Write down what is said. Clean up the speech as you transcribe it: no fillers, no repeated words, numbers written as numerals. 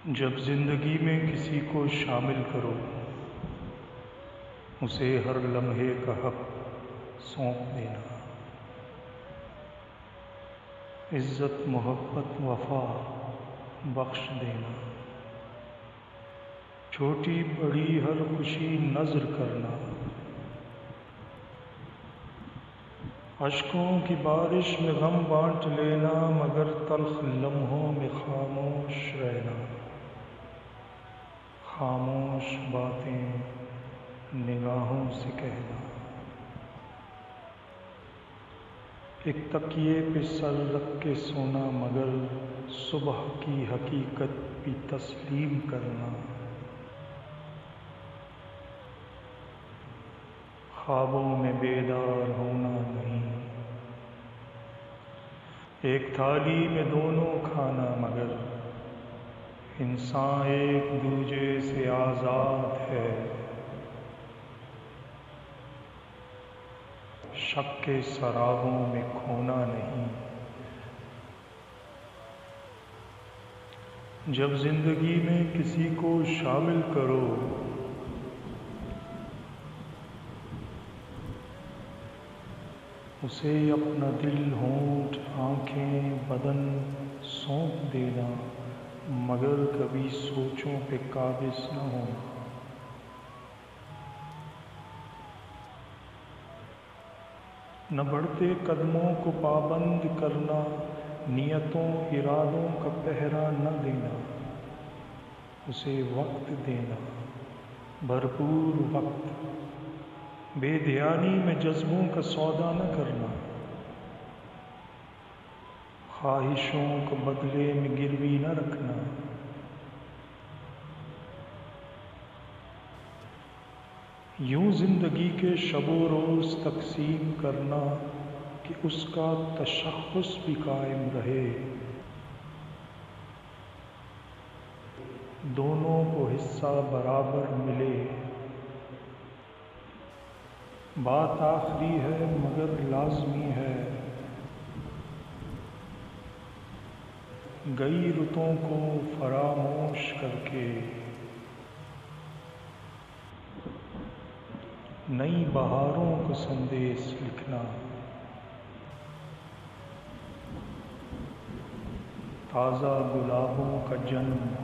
جب زندگی میں کسی کو شامل کرو، اسے ہر لمحے کا حق سونپ دینا، عزت محبت وفا بخش دینا، چھوٹی بڑی ہر خوشی نذر کرنا، اشکوں کی بارش میں غم بانٹ لینا، مگر تلخ لمحوں میں خاموش رہنا، خاموش باتیں نگاہوں سے کہنا، ایک تکیے پہ سر رکھ کے سونا، مگر صبح کی حقیقت بھی تسلیم کرنا، خوابوں میں بیدار ہونا نہیں، ایک تھالی میں دونوں کھانا، مگر انسان ایک دوجے سے آزاد ہے، شک کے سرابوں میں کھونا نہیں۔ جب زندگی میں کسی کو شامل کرو، اسے اپنا دل ہونٹ آنکھیں بدن سونپ دینا، مگر کبھی سوچوں پہ قابض نہ ہونا، نہ بڑھتے قدموں کو پابند کرنا، نیتوں ارادوں کا پہرا نہ دینا، اسے وقت دینا بھرپور وقت، بے دھیانی میں جذبوں کا سودا نہ کرنا، خواہشوں کو بدلے میں گروی نہ رکھنا، یوں زندگی کے شب و روز تقسیم کرنا کہ اس کا تشخص بھی قائم رہے، دونوں کو حصہ برابر ملے، بات آخری ہے مگر لازمی ہے، گئی رتوں کو فراموش کر کے نئی بہاروں کو سندیش لکھنا، تازہ گلابوں کا جنم